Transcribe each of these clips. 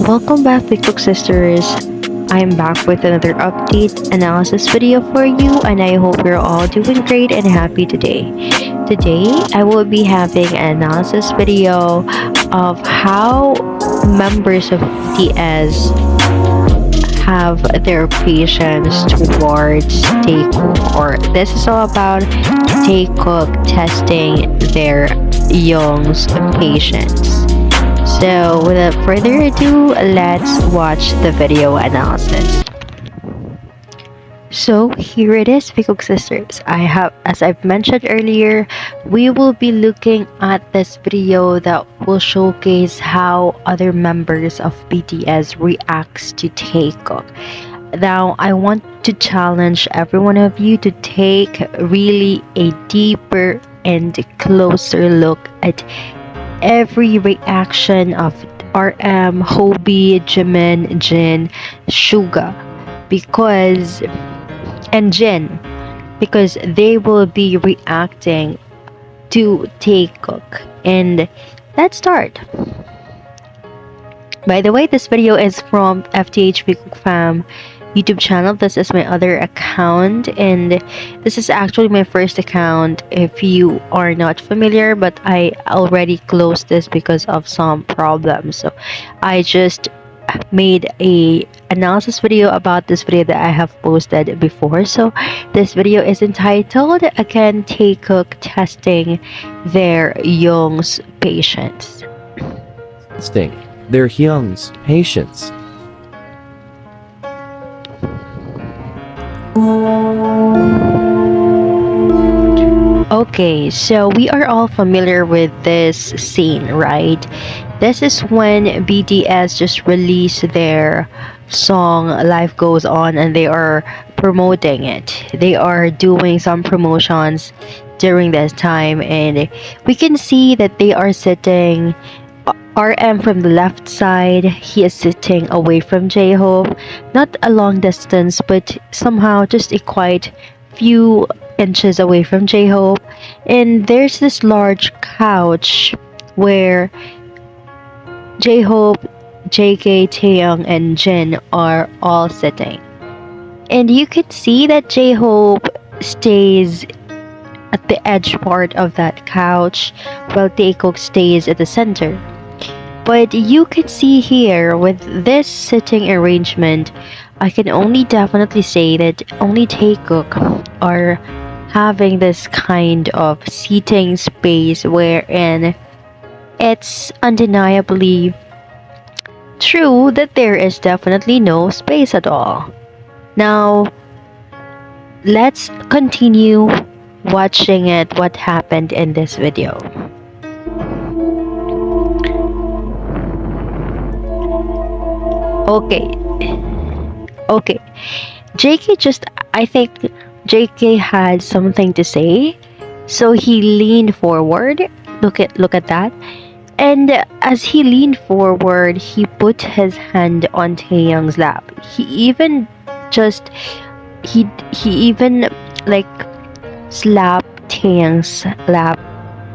Welcome back, Taekook sisters. I'm back with another update analysis video for you, and I hope you're all doing great and happy today. Today, I will be having an analysis video of how members of BTS have their patience towards Taekook, or this is all about Taekook testing their Young's patience. So without further ado, let's watch the video analysis. So here it is, Taekook sisters. As I've mentioned earlier, we will be looking at this video that will showcase how other members of BTS reacts to Taekook. Now, I want to challenge every one of you to take really a deeper and closer look at every reaction of RM, Hobie, Jimin, Jin, Suga, because they will be reacting to Taekook. And let's start. By the way, this video is from FTH Taekook Fam YouTube channel. This is my other account, and this is actually my first account if you are not familiar, but I already closed this because of some problems. So I just made a analysis video about this video that I have posted before. So this video is entitled, again, Taekook testing their Young's patience. Testing their Hyung's patience. Okay, so we are all familiar with this scene, right? This is when BTS just released their song Life Goes On, and they are promoting it. They are doing some promotions during this time, and we can see that they are sitting RM from the left side. He is sitting away from J-Hope, not a long distance, but somehow just a quite few inches away from J-Hope. And there's this large couch where J-Hope, JK, Taehyung, and Jin are all sitting. And you could see that J-Hope stays at the edge part of that couch, while Taekook stays at the center. But you could see here with this sitting arrangement, I can only definitely say that only Taekook are having this kind of seating space wherein it's undeniably true that there is definitely no space at all. Now, let's continue watching what happened in this video. Okay. I think JK had something to say, so he leaned forward. Look at that. And as he leaned forward, he put his hand on Taehyung's lap. He even like slapped Taehyung's lap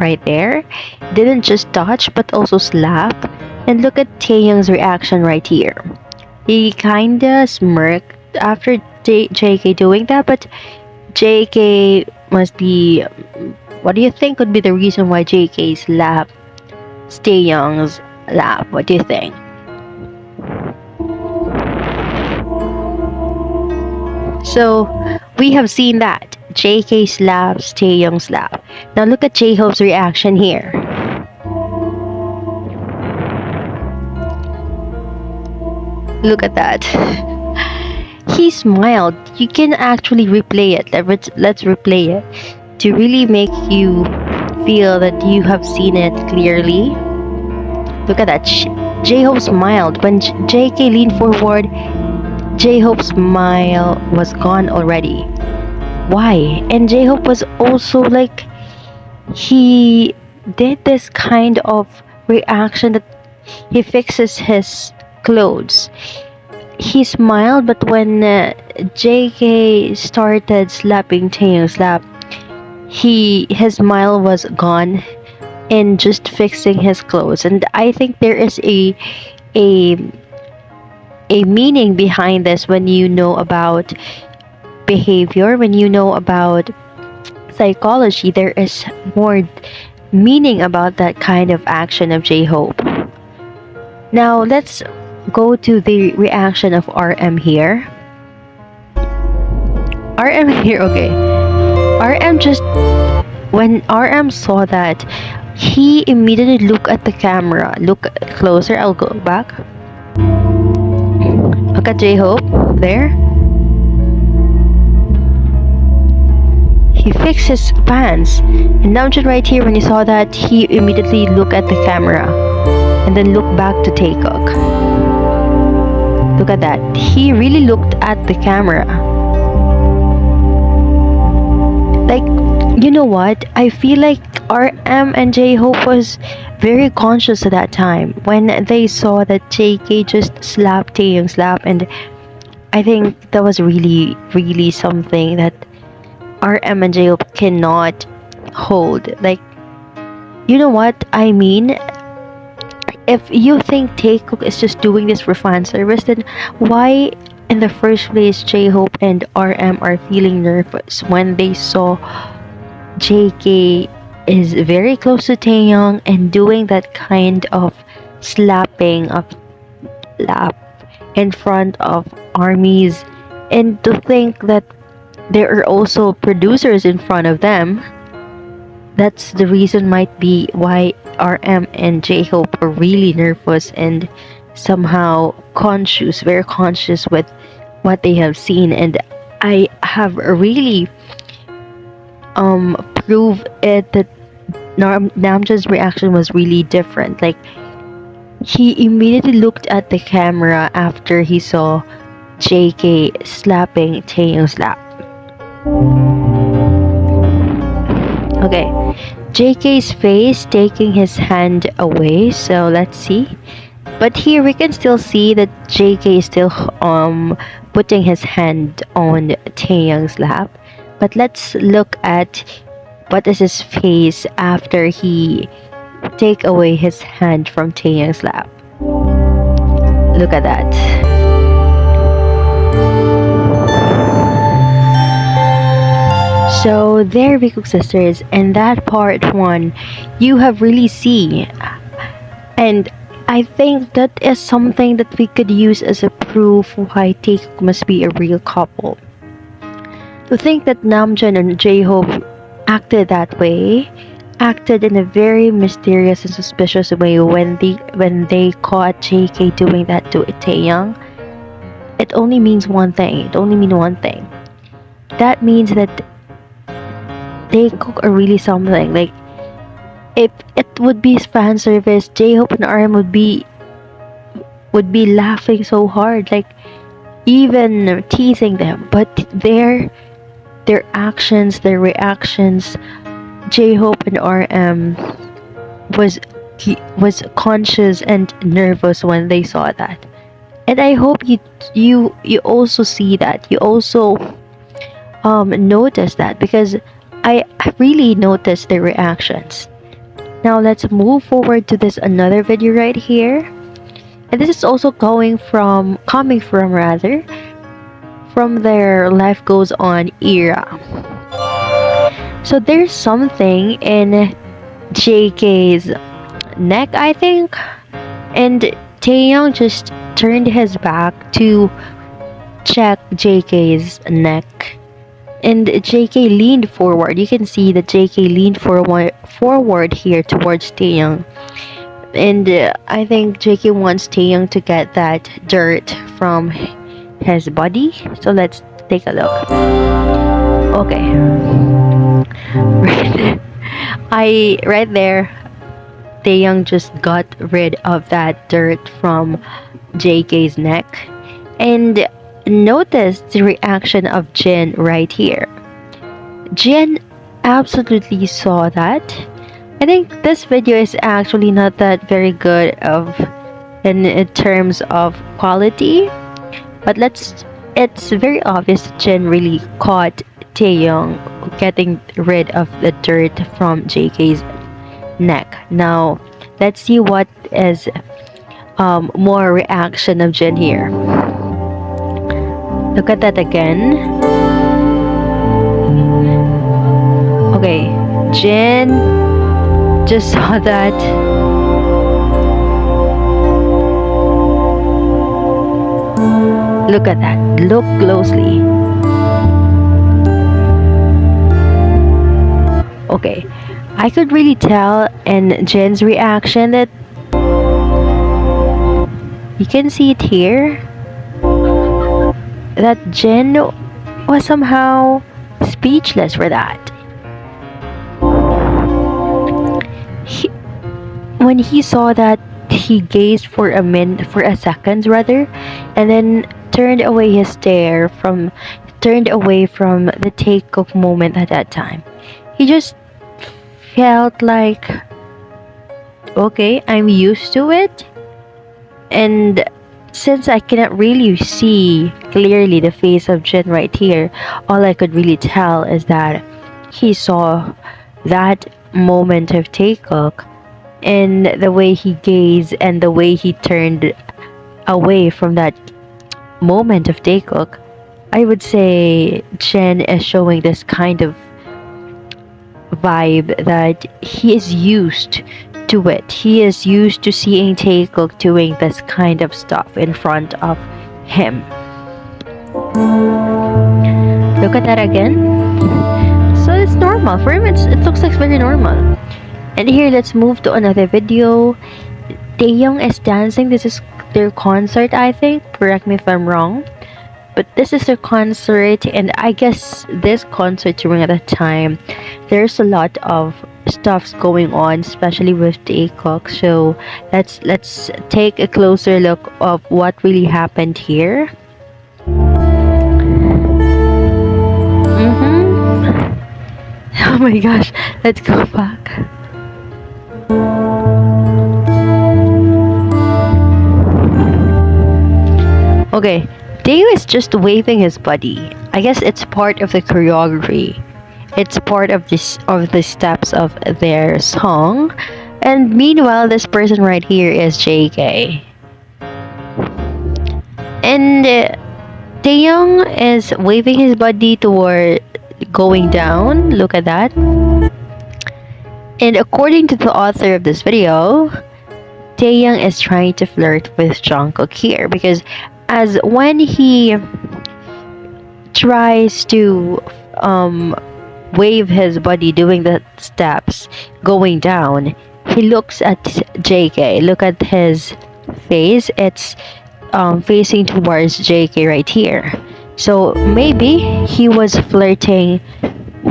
right there. Didn't just touch but also slap. And look at Taehyung's reaction right here. He kinda smirked after JK doing that, but JK must be... What do you think would be the reason why JK's lap Taehyung's lap? What do you think? So, we have seen that. JK slaps Taehyung's lap. Now look at J-Hope's reaction here. Look at that. He smiled. You can actually replay it. Let's replay it to really make you feel that you have seen it clearly. Look at that. J-Hope smiled. When JK leaned forward, J-Hope's smile was gone already. Why? And J-Hope was also like, he did this kind of reaction that he fixes his clothes. He smiled, but when JK started slapping Taehyung's lap, his smile was gone and just fixing his clothes. And I think there is a a meaning behind this when you know about behavior, when you know about psychology. There is more meaning about that kind of action of J-Hope. Now let's go to the reaction of RM here. RM here, okay. RM just when RM saw that, he immediately looked at the camera. Look closer. I'll go back. Look at J-Hope there. He fixed his pants. And Namjoon right here, when he saw that, he immediately looked at the camera and then looked back to Taekook. Look at that. He really looked at the camera. Like, you know what? I feel like RM and J-Hope was very conscious at that time when they saw that JK just slapped Taehyung slap, and I think that was really, really something that RM and J-Hope cannot hold. Like, you know what I mean? If you think Taekook is just doing this for fan service, then why in the first place J-Hope and RM are feeling nervous when they saw JK is very close to Taehyung and doing that kind of slapping of lap in front of armies, and to think that there are also producers in front of them. That's the reason might be why RM and J-Hope are really nervous and somehow conscious, very conscious with what they have seen. And I have really proved it that Namjoon's reaction was really different. Like, he immediately looked at the camera after he saw JK slapping Taehyung's lap. Okay, JK's face taking his hand away, so let's see. But here we can still see that JK is still putting his hand on Taehyung's lap. But let's look at what is his face after he take away his hand from Taehyung's lap. Look at that. So there we go, sisters, and that part one you have really seen, and I think that is something that we could use as a proof why Taekook must be a real couple. To think that Namjoon and J-Hope acted that way, acted in a very mysterious and suspicious way when they caught JK doing that to Taehyung, it only means one thing. It only means one thing. That means that Taekook are really something. Like, if it would be fan service, J-Hope and RM would be laughing so hard, like even teasing them. But their actions, their reactions, J-Hope and RM was conscious and nervous when they saw that. And I hope you also see that. You also notice that, because I really noticed their reactions. Now let's move forward to this another video right here. And this is also coming from their Life Goes On era. So there's something in JK's neck, I think, and Taehyung just turned his back to check JK's neck. And JK leaned forward. You can see that JK leaned forward here towards Taehyung. And I think JK wants Taehyung to get that dirt from his body. So let's take a look. Okay. Right there, Taehyung just got rid of that dirt from JK's neck. And notice the reaction of Jin right here. Jin absolutely saw that. I think this video is actually not that very good in terms of quality, but it's very obvious that Jin really caught Taehyung getting rid of the dirt from JK's neck. Now let's see what is more reaction of Jin here. Look at that again. Okay, Jin just saw that. Look at that. Look closely. Okay, I could really tell in Jin's reaction that you can see it here that Jin was somehow speechless for that. When he saw that, he gazed for a second rather, and then turned away from the Taekook moment at that time. He just felt like, okay, I'm used to it, and since I cannot really see clearly the face of Jin right here, all I could really tell is that he saw that moment of Taekook, and the way he gazed and the way he turned away from that moment of Taekook. I would say Chen is showing this kind of vibe that he is used to it. He is used to seeing Taekook doing this kind of stuff in front of him. Look at that again. So it's normal for him. It looks like very normal. And here, let's move to another video. Taehyung is dancing. This is their concert, I think. Correct me if I'm wrong. But this is their concert, and I guess this concert during that time, there's a lot of stuffs going on, especially with Taekook. So let's take a closer look of what really happened here. Oh my gosh, let's go back. Okay, Taehyung is just waving his body. I guess it's part of the choreography. It's part of the steps of their song. And meanwhile, this person right here is JK. And Taehyung is waving his body toward going down. Look at that. And according to the author of this video, Taehyung is trying to flirt with Jungkook here, because as when he tries to wave his body doing the steps going down, he looks at JK. Look at his face. It's facing towards JK right here. So maybe he was flirting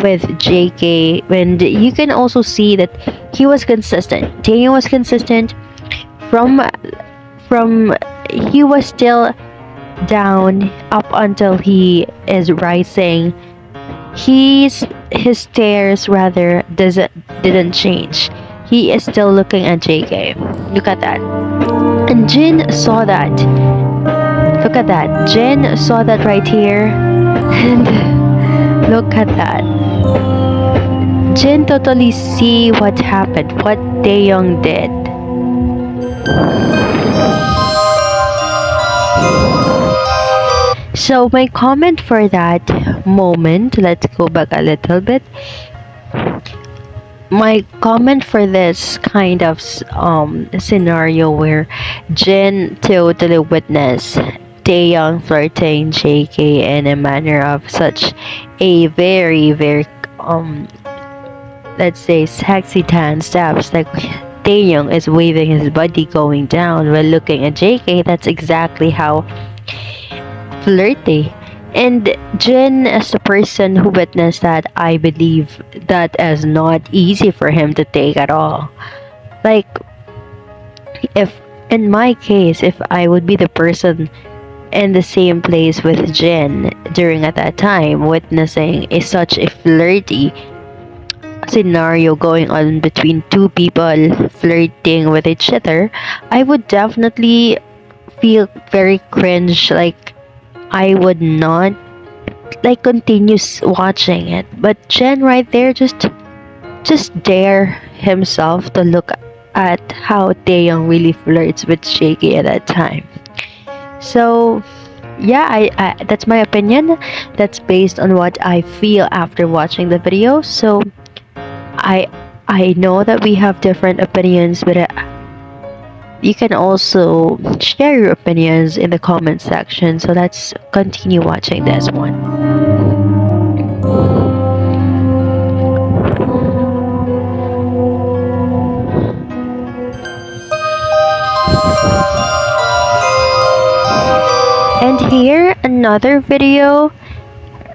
with JK, and you can also see that he was consistent. Taehyung was consistent from he was still down up until he is rising. His stares rather didn't change. He is still looking at JK. Look at that. And Jin saw that. Look at that. Jin saw that right here. And look at that. Jin totally see what happened, what Taehyung did. So my comment for that moment, let's go back a little bit. My comment for this kind of scenario where Jin totally witnessed Taehyung flirting JK in a manner of such a very let's say sexy dance steps, like Taehyung is waving his body going down while looking at JK. That's exactly how flirty. And Jin, as the person who witnessed that, I believe that is not easy for him to take at all. Like, if in my case, if I would be the person in the same place with Jin during at that time, witnessing such a flirty scenario going on between two people flirting with each other, I would definitely feel very cringe. Like, I would not like continue watching it. But Jen right there just dare himself to look at how Taehyung really flirts with Shaky at that time. So yeah, I that's my opinion. That's based on what I feel after watching the video. So I I know that we have different opinions, but you can also share your opinions in the comment section. So let's continue watching this one. And here another video,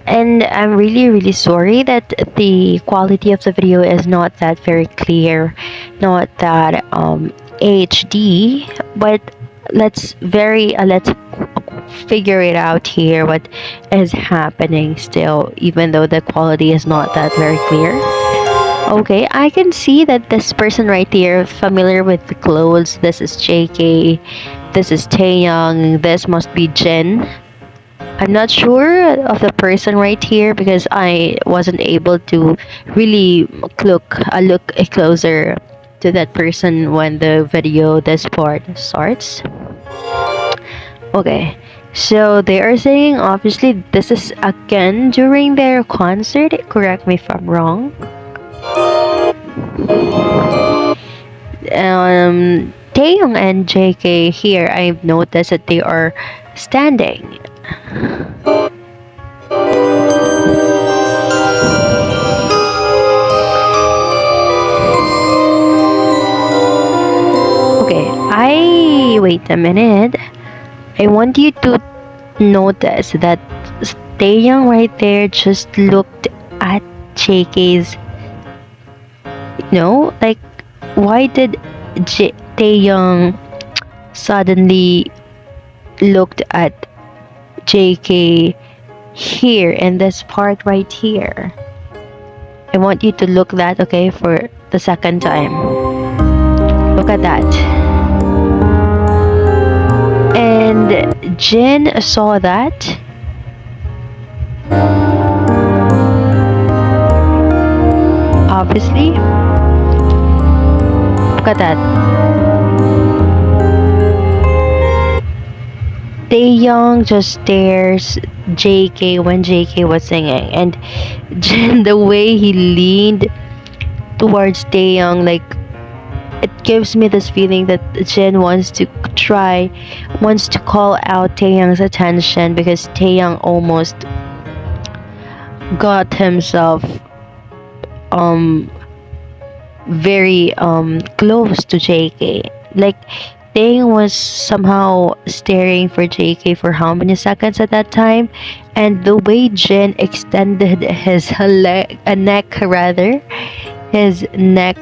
and I'm really sorry that the quality of the video is not that very clear, not that HD, but let's figure it out here what is happening still, even though the quality is not that very clear. Okay, I can see that this person right here familiar with the clothes. This is JK, this is Taehyung, this must be Jin. I'm not sure of the person right here because I wasn't able to really look closer to that person when the video this part starts. Okay, so they are saying obviously this is again during their concert. Correct me if I'm wrong. Taeyong and JK here, I've noticed that they are standing. Okay, I wait a minute. I want you to notice that Taeyong right there just looked at JK's. Like why did Taehyung suddenly looked at JK here in this part right here? I want you to look that, okay, for the second time. Look at that. And Jin saw that. Obviously. Look at that. Taehyung just stares JK when JK was singing, and Jin, the way he leaned towards Taehyung, like it gives me this feeling that Jin wants to call out Taehyung's attention because Taehyung almost got himself very close to JK. Like Taehyung was somehow staring for JK for how many seconds at that time, and the way Jin extended his neck rather, his neck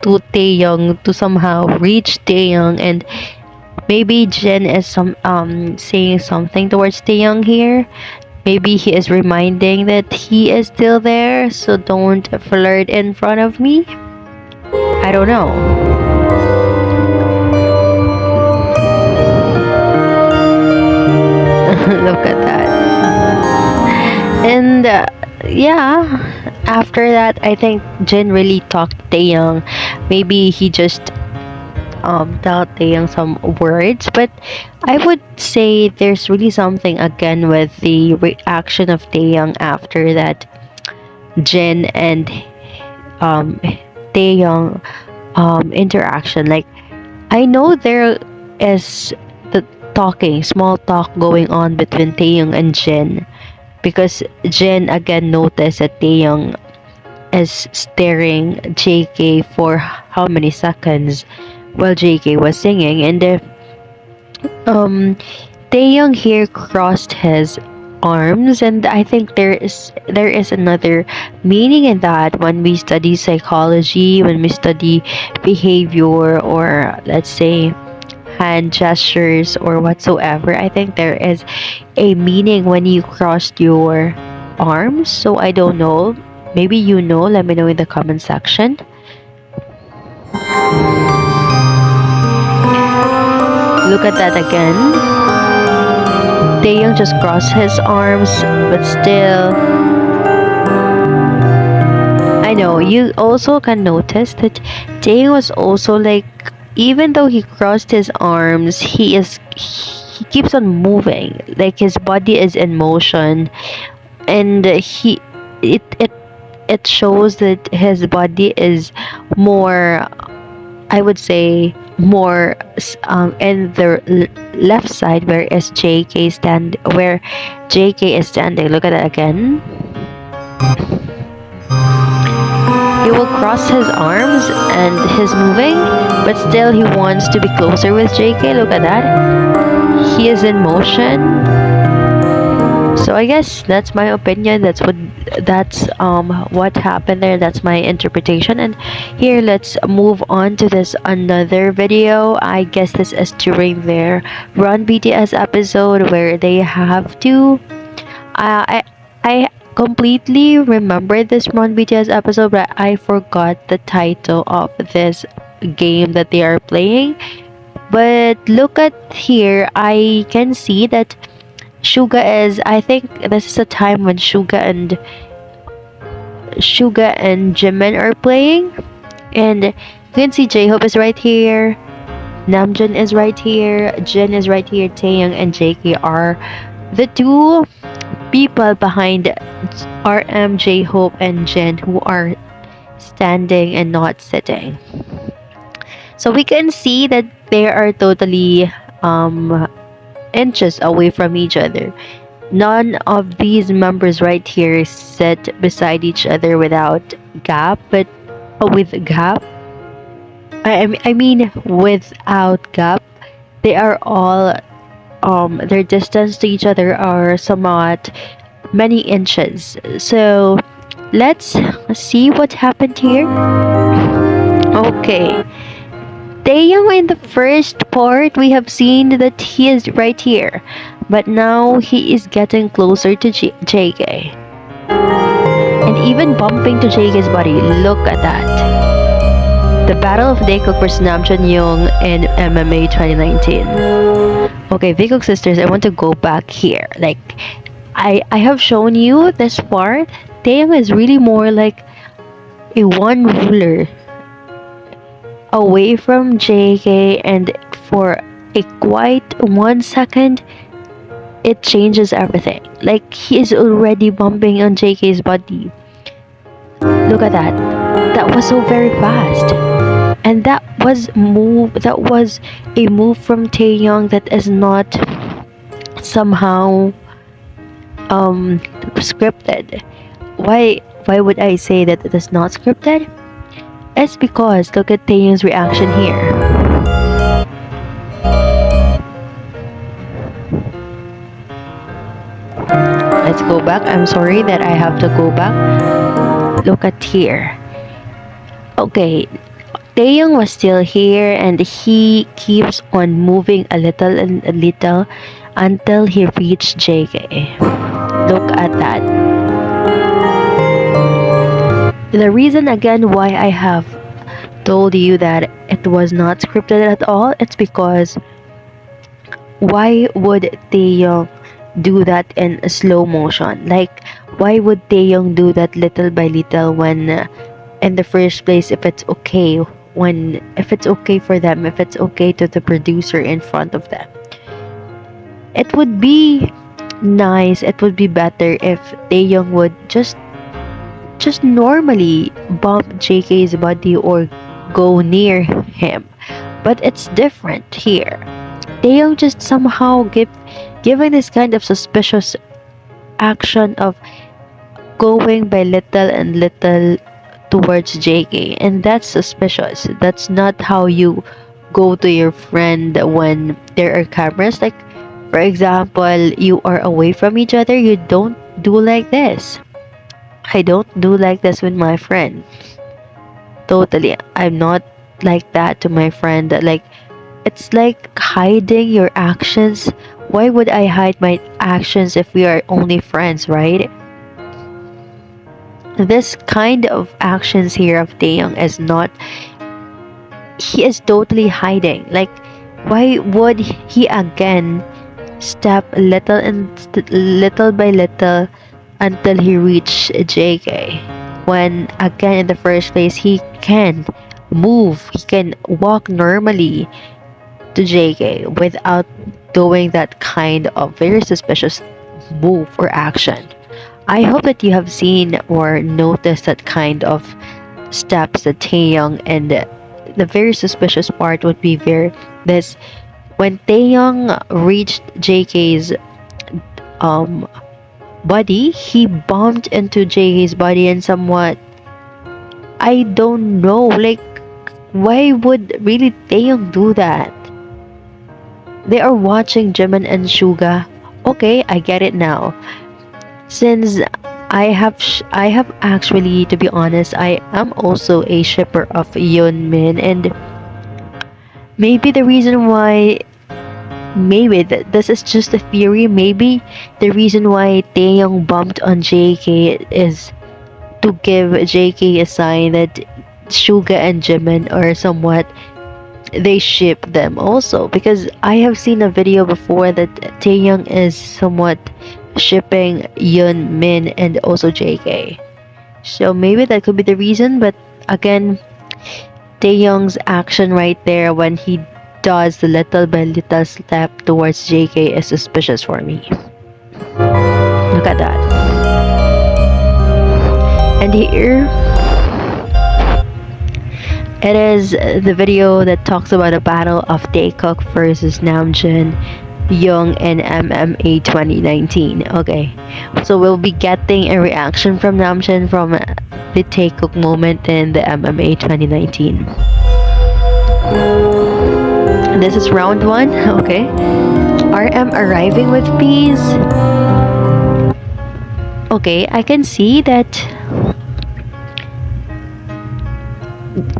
to Taehyung to somehow reach Taehyung, and maybe Jin is saying something towards Taehyung here. Maybe he is reminding that he is still there, so don't flirt in front of me. I don't know. Look at that. And yeah, after that, I think Jin really talked to Taehyung. Maybe he just tell Taehyung some words, but I would say there's really something again with the reaction of Taehyung after that Jin and Taehyung interaction. Like I know there is the small talk going on between Taehyung and Jin, because Jin again noticed that Taehyung is staring JK for how many seconds while JK was singing, and Taehyung here crossed his arms, and I think there is another meaning in that when we study psychology, when we study behavior, or let's say hand gestures or whatsoever. I think there is a meaning when you crossed your arms. So I don't know. Maybe you know. Let me know in the comment section. Look at that again. Taehyung just crossed his arms, but still, I know you also can notice that Taehyung was also like, even though he crossed his arms, he keeps on moving, like his body is in motion, and it it shows that his body is more, I would say, more in the left side, where JK is standing. Look at that again. He will cross his arms and he's moving, but still he wants to be closer with JK. Look at that. He is in motion. So I guess that's my opinion. That's what happened there. That's my interpretation. And here, let's move on to this another video. I guess this is during their Run BTS episode where they have to. I completely remember this Run BTS episode, but I forgot the title of this game that they are playing. But look at here, I can see that Suga is, I think this is a time when Suga and Jimin are playing, and you can see J-Hope is right here, Namjoon is right here, Jin is right here, Taehyung and JK are the two people behind RM, J-Hope and Jin who are standing and not sitting. So we can see that they are totally inches away from each other. None of these members right here sit beside each other without gap, but with gap. I mean without gap. They are all their distance to each other are somewhat many inches. So let's see what happened here. Okay. Taehyung in the first part, we have seen that he is right here, but now he is getting closer to JK and even bumping to JK's body. Look at that. The Battle of Taekook versus Namjoon in MMA 2019. Okay, Taekook sisters, I want to go back here. Like, I have shown you this part. Taehyung is really more like a one ruler away from JK, and for a quite 1 second it changes everything. Like, he is already bumping on JK's body. Look at that. That was so very fast. And that was a move from Taehyung that is not somehow scripted. Why would I say that it is not scripted? It's because look at Taehyung's reaction here. Let's go back. I'm sorry that I have to go back. Look at here. Okay, Taehyung was still here and he keeps on moving a little and a little until he reached JK. Look at that. The reason again why I have told you that it was not scripted at all, it's because why would Taehyung do that in slow motion? Like, why would Taehyung do that little by little when in the first place, if it's okay for them, if it's okay to the producer in front of them? It would be nice, it would be better if Taehyung would just normally bump JK's body or go near him. But it's different here. Taehyung just somehow giving this kind of suspicious action of going by little and little towards JK, and that's suspicious. That's not how you go to your friend when there are cameras. Like, for example, you are away from each other, you don't do like this. I don't do like this with my friend. Totally. I'm not like that to my friend. Like, it's like hiding your actions. Why would I hide my actions if we are only friends, right? This kind of actions here of Taehyung is not. He is totally hiding. Like, why would he again step little by little until he reached JK, when again in the first place he can move, he can walk normally to JK without doing that kind of very suspicious move or action. I hope that you have seen or noticed that kind of steps that Taehyung, and the very suspicious part would be where this when Taehyung reached JK's um body, he bumped into JK's body and somewhat, I don't know, like why would really Taehyung do that? They are watching Jimin and Suga. Okay, I get it now. Since I have actually, to be honest, I am also a shipper of Yeon Min, and maybe the reason why, maybe this is just a theory, maybe the reason why Taeyong bumped on JK is to give JK a sign that Suga and Jimin are somewhat, they ship them also, because I have seen a video before that Taeyong is somewhat shipping Yeon Min and also JK. So maybe that could be the reason, but again, Taehyung's action right there when he does the little by little step towards JK is suspicious for me. Look at that. And here, it is the video that talks about a battle of Taekook versus Namjoon Young in MMA 2019. Okay, so we'll be getting a reaction from Namjoon from the Taekook moment in the MMA 2019. This is round one. Okay, RM arriving with peas. Okay, I can see that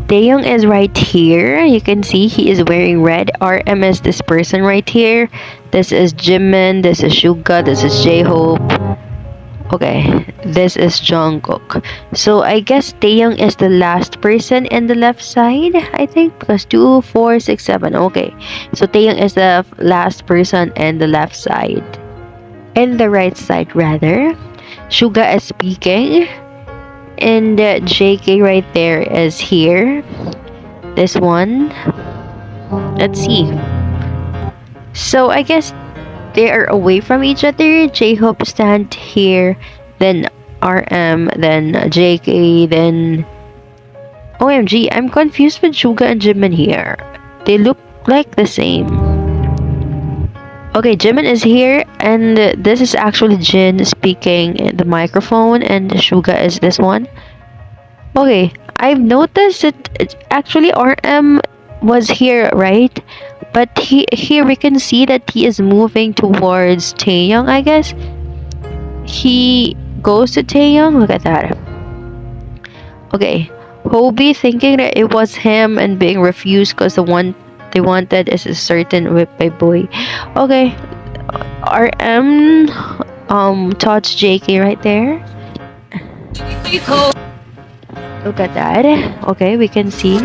Taehyung is right here. You can see he is wearing red. RM is this person right here. This is Jimin. This is Suga. This is Jhope. Okay, this is Jungkook. So I guess Taehyung is the last person in the left side, I think, because 2, 4, 6, 7. Okay, so Taehyung is the last person in the left side. In the right side, rather. Suga is speaking. And JK right there is here. This one. Let's see. So I guess they are away from each other. J-Hope stand here, then RM, then JK, then OMG, I'm confused with Suga and Jimin here. They look like the same. Okay, Jimin is here, and this is actually Jin speaking in the microphone, and Suga is this one. Okay, I've noticed that actually RM was here, right? But here we can see that he is moving towards Taehyung, I guess. He goes to Taehyung. Look at that. Okay, Hobie thinking that it was him and being refused because the one they wanted is a certain whip by boy. Okay, RM touched JK right there. Look at that. Okay, we can see.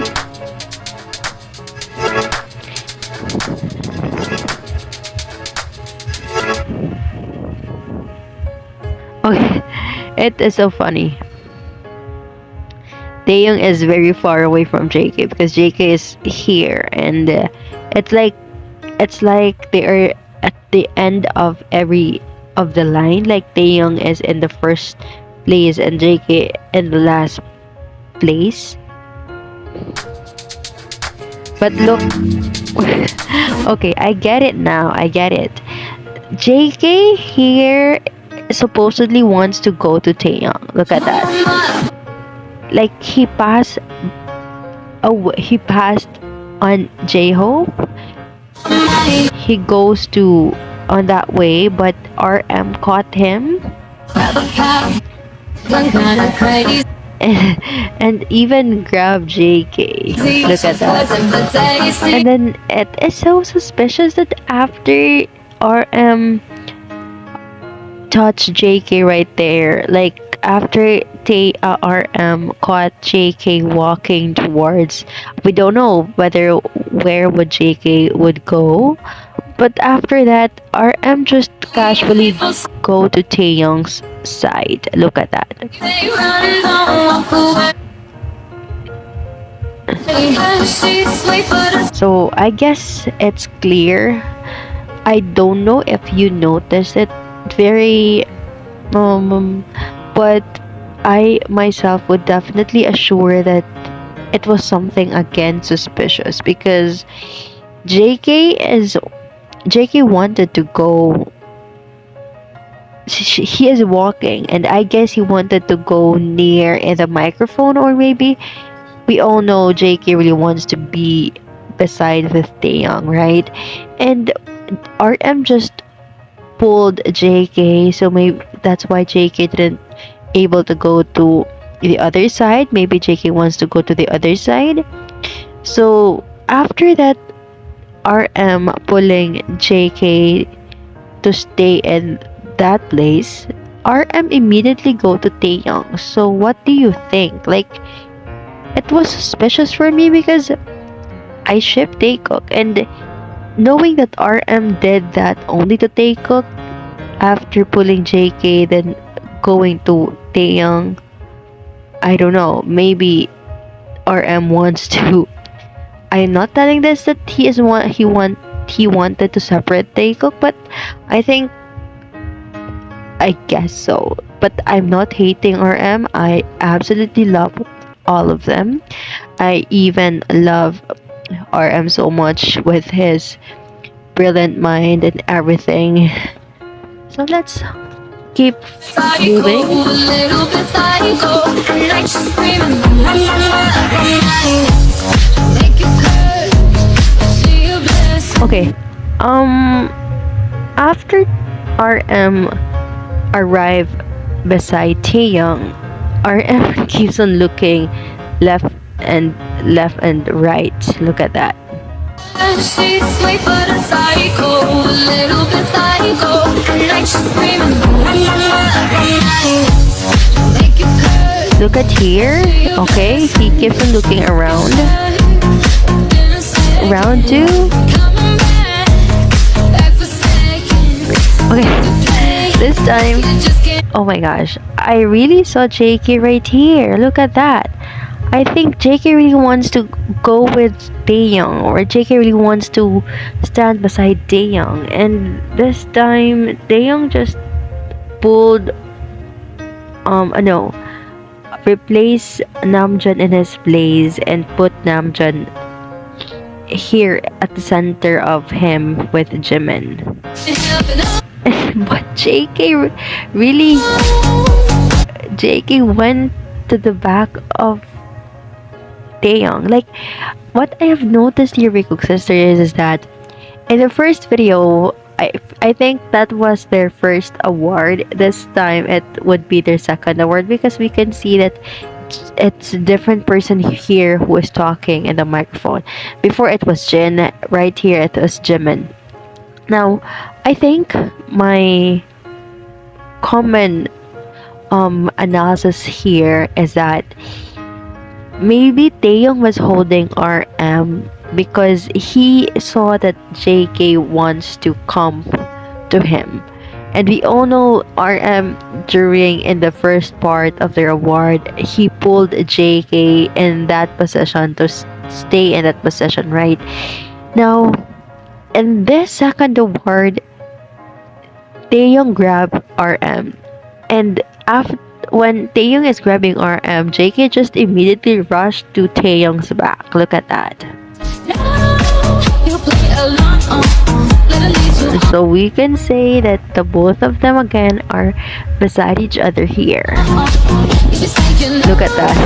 Okay, it is so funny. Taehyung is very far away from JK because JK is here, and it's like they are at the end of every of the line. Like Taehyung is in the first place and JK in the last place. But look, okay, I get it now. I get it. JK here supposedly wants to go to Taehyung. Look at that. Like he passed on J-Hope. He goes to on that way, but RM caught him. And even grabbed JK. Look at that. And then it is so suspicious that after RM touched JK right there, like after RM caught JK walking towards, we don't know whether where would JK would go, but after that RM just casually go to Taehyung's side. Look at that. So I guess it's clear I don't know if you noticed it very but I myself would definitely assure that it was something again suspicious because JK wanted to go. He is walking, and I guess he wanted to go near in the microphone, or maybe we all know JK really wants to be beside with Taeyong, right? And RM just pulled JK, so maybe that's why JK didn't able to go to the other side. Maybe JK wants to go to the other side. So after that, RM pulling JK to stay in that place, RM immediately go to Taeyong. So what do you think? Like, it was suspicious for me because I ship Taekook, and knowing that RM did that only to Taekook after pulling JK, then going to Taeyong, I don't know. Maybe RM wants to. I'm not telling this that he wanted to separate Taekook, but I think I guess so. But I'm not hating RM. I absolutely love all of them. I even love RM so much with his brilliant mind and everything. So let's keep Psycho, moving. a little bit psycho. At night she's screaming, mama, make it good. See you bliss. Okay. After RM arrive beside Taehyung, RM keeps on looking left left and right. Look at that. She's sweet but a psycho, a little bit psycho. At night she's screaming, mama, make it good. Look at here. Okay, he keeps on looking around. Round two. Coming back for seconds. Okay, this time. Just can't. Oh my gosh, I really saw JK right here. Look at that. I think JK really wants to go with Taehyung, or JK really wants to stand beside Taehyung. And this time, Taehyung just pulled, no, replace Namjoon in his place and put Namjoon here at the center of him with Jimin. But really, JK went to the back of Taehyung. Like, what I have noticed here with Cook Sisters is that in the first video, I think that was their first award. This time it would be their second award because we can see that it's a different person here who is talking in the microphone. Before it was Jin, right here it was Jimin. Now, I think my common analysis here is that maybe Taehyung was holding RM because he saw that JK wants to come to him. And we all know RM during in the first part of their award, he pulled JK in that position to stay in that position, right? Now, in this second award, Taehyung grabbed RM. And after when Taehyung is grabbing RM, JK just immediately rushed to Taehyung's back. Look at that. You play along, let her lead you. So we can say that the both of them again are beside each other here. If you say you Look at that.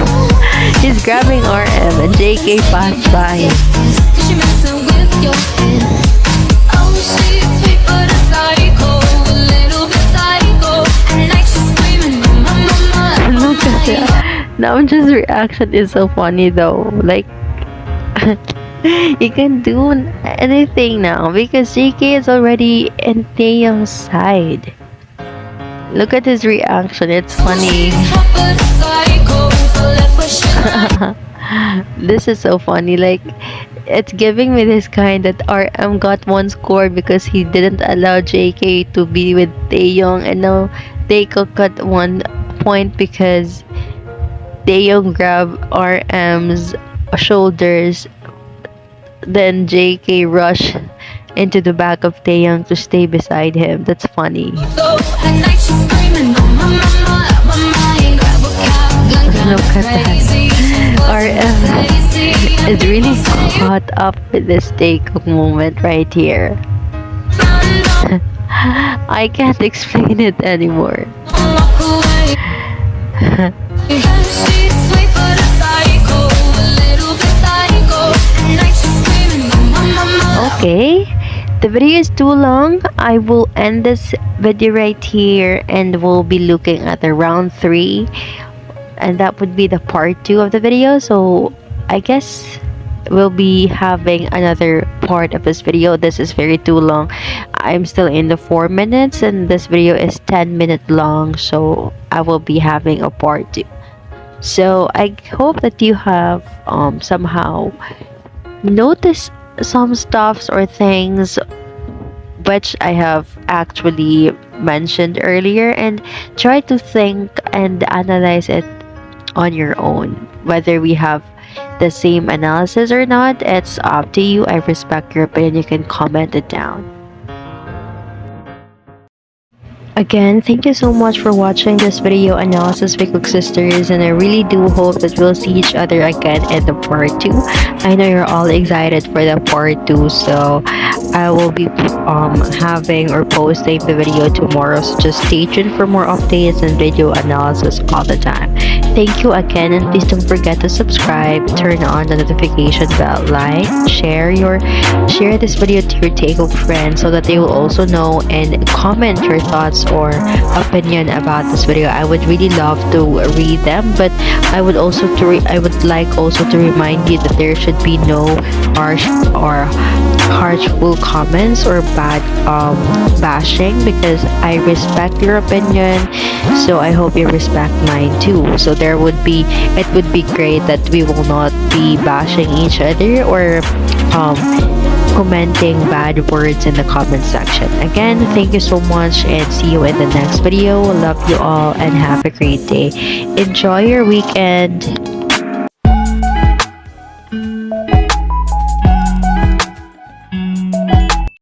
He's grabbing RM and JK passed by. cause she messing with your head. Oh, she's sweet but a psycho, a little bit psycho. At night she's screaming, mama, Look at that. Namjoon's reaction is so funny though. Like, he can do anything now because JK is already in Taehyung's side. Look at his reaction. It's funny. This is so funny. Like, it's giving me this kind that RM got one score because he didn't allow JK to be with Taehyung, and now Taekook got 1 point because Taehyung grabbed RM's shoulders. Then JK rushed into the back of Taehyung to stay beside him. That's funny. Go at night, she's screaming, oh my mama, out my mind. Grab a cop, gun, Look at that. crazy. RM is really caught up with this Taekook moment right here. I can't explain it anymore. Walk away. She's sweet but a psycho, a little bit psycho. At night, she's screaming, oh my mama. Okay, the video is too long. I will end this video right here and we'll be looking at the round 3, and that would be the part 2 of the video. So I guess we'll be having another part of this video. This is very too long. I'm still in the 4 minutes and this video is 10-minute long, so I will be having a part 2. So I hope that you have somehow noticed some stuffs or things which I have actually mentioned earlier, and try to think and analyze it on your own. Whether we have the same analysis or not, it's up to you. I respect your opinion. You can comment it down. Again, thank you so much for watching this video analysis with Cook Sisters, and I really do hope that we'll see each other again in the part 2. I know you're all excited for the part 2, so I will be having or posting the video tomorrow, so just stay tuned for more updates and video analysis all the time. Thank you again, and please don't forget to subscribe, turn on the notification bell, like, share this video to your Taekook friends so that they will also know, and comment your thoughts or opinion about this video. I would really love to read them, but I would like also to remind you that there should be no harshful comments or bad bashing, because I respect your opinion, so I hope you respect mine too. So it would be great that we will not be bashing each other or commenting bad words in the comment section. Again, thank you so much and see you in the next video. Love you all and have a great day. Enjoy your weekend.